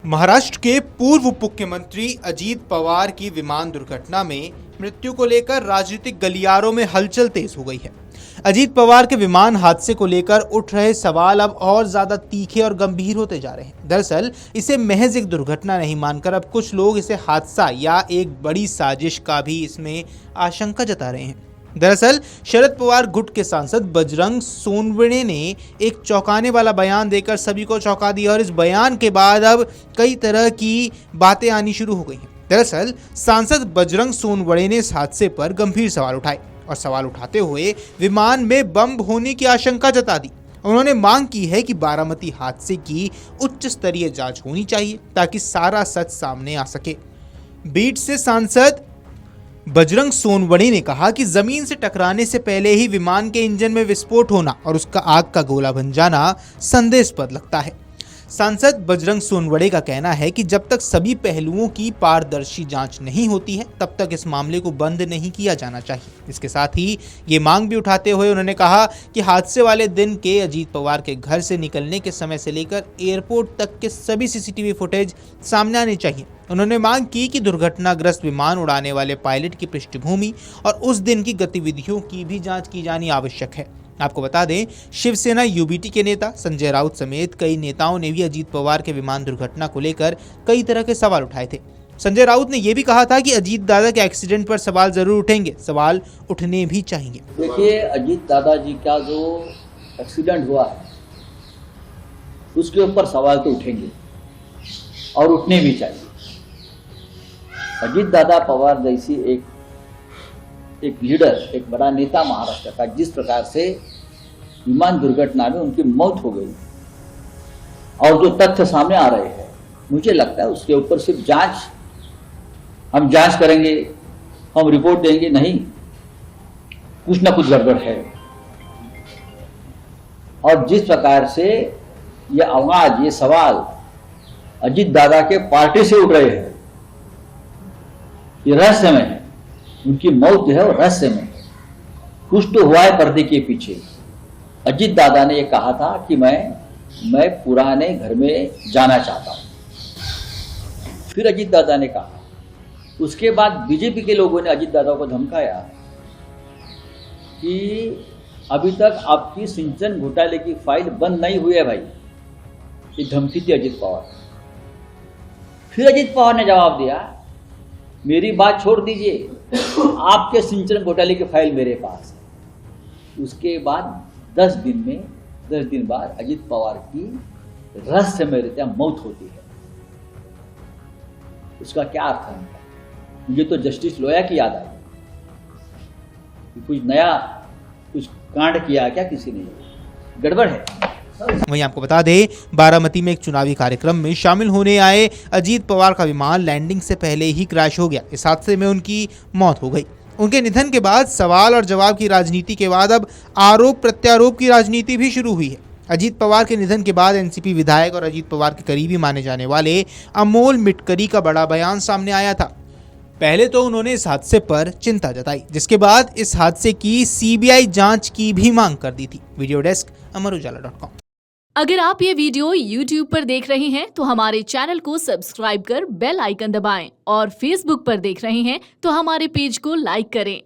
महाराष्ट्र के पूर्व उप मुख्यमंत्री अजीत पवार की विमान दुर्घटना में मृत्यु को लेकर राजनीतिक गलियारों में हलचल तेज हो गई है। अजीत पवार के विमान हादसे को लेकर उठ रहे सवाल अब और ज्यादा तीखे और गंभीर होते जा रहे हैं। दरअसल इसे महज एक दुर्घटना नहीं मानकर अब कुछ लोग इसे हादसा या एक बड़ी साजिश का भी इसमें आशंका जता रहे हैं। दरअसल शरद पवार गुट के सांसद बजरंग सोनवणे ने एक चौंकाने वाला बयान देकर सभी को चौंका दिया और इस बयान के बाद अब कई तरह की बातें आनी शुरू हो गई हैं। दरअसल सांसद बजरंग सोनवणे ने इस हादसे पर गंभीर सवाल उठाए और सवाल उठाते हुए विमान में बम होने की आशंका जता दी। उन्होंने मांग की है कि बारामती हादसे की उच्च स्तरीय जांच होनी चाहिए ताकि सारा सच सामने आ सके। बीट से सांसद बजरंग सोनवणे ने कहा कि जमीन से टकराने से पहले ही विमान के इंजन में विस्फोट होना और उसका आग का गोला बन जाना संदेहास्पद लगता है। सांसद बजरंग सोनवणे का कहना है कि जब तक सभी पहलुओं की पारदर्शी जांच नहीं होती है तब तक इस मामले को बंद नहीं किया जाना चाहिए। इसके साथ ही ये मांग भी उठाते हुए उन्होंने कहा कि हादसे वाले दिन के अजीत पवार के घर से निकलने के समय से लेकर एयरपोर्ट तक के सभी सीसीटीवी फुटेज सामने आने चाहिए। उन्होंने मांग की कि दुर्घटनाग्रस्त विमान उड़ाने वाले पायलट की पृष्ठभूमि और उस दिन की गतिविधियों की भी जांच की जानी आवश्यक है। आपको बता दें, शिवसेना यूबीटी के नेता संजय राउत समेत कई नेताओं ने भी अजीत पवार के विमान दुर्घटना को लेकर कई तरह के सवाल उठाए थे। संजय राउत ने यह भी कहा था कि अजीत दादा के एक्सीडेंट पर सवाल जरूर उठेंगे, सवाल उठने भी चाहिए। देखिए, अजीत दादा जी का जो एक्सीडेंट हुआ है उसके ऊपर सवाल तो उठेंगे और उठने भी चाहिए। अजीत दादा पवार जैसी एक लीडर, एक बड़ा नेता महाराष्ट्र का जिस प्रकार से विमान दुर्घटना में उनकी मौत हो गई और जो तथ्य सामने आ रहे हैं, मुझे लगता है उसके ऊपर सिर्फ हम जांच करेंगे, हम रिपोर्ट देंगे, नहीं, कुछ ना कुछ गड़बड़ है। और जिस प्रकार से ये आवाज, ये सवाल अजीत दादा के पार्टी से उठ रहे हैं, ये रहस्यमय है। उनकी मौत जो है वो रहस्यमय है। कुछ तो हुआ है पर्दे के पीछे। अजीत दादा ने ये कहा था कि मैं पुराने घर में जाना चाहता हूं। फिर अजीत दादा ने कहा, उसके बाद बीजेपी के लोगों ने अजीत दादा को धमकाया कि अभी तक आपकी सिंचन घोटाले की फाइल बंद नहीं हुई है भाई। ये धमकी थी अजीत पवार। फिर अजीत पवार ने जवाब दिया, मेरी बात छोड़ दीजिए, आपके सिंचन घोटाले की फाइल मेरे पास है। उसके बाद 10 दिन बाद अजीत पवार की रहस्यमय रीत्या मौत होती है। उसका क्या अर्थ है? मुझे तो जस्टिस लोया की याद आई। कुछ नया कुछ कांड किया क्या किसी ने? गड़बड़ है। वहीं आपको बता दें, बारामती में एक चुनावी कार्यक्रम में शामिल होने आए अजीत पवार का विमान लैंडिंग से पहले ही क्रैश हो गया। इस हादसे में उनकी मौत हो गई। उनके निधन के बाद सवाल और जवाब की राजनीति के बाद अब आरोप प्रत्यारोप की राजनीति भी शुरू हुई है। अजीत पवार के निधन के बाद एनसीपी विधायक और अजीत पवार के करीबी माने जाने वाले अमोल मिटकरी का बड़ा बयान सामने आया था। पहले तो उन्होंने इस हादसे पर चिंता जताई, जिसके बाद इस हादसे की सीबीआई जांच की भी मांग कर दी थी। वीडियो डेस्क अमरुजाला.com। अगर आप ये वीडियो YouTube पर देख रहे हैं तो हमारे चैनल को सब्सक्राइब कर बेल आइकन दबाएं और Facebook पर देख रहे हैं तो हमारे पेज को लाइक करें।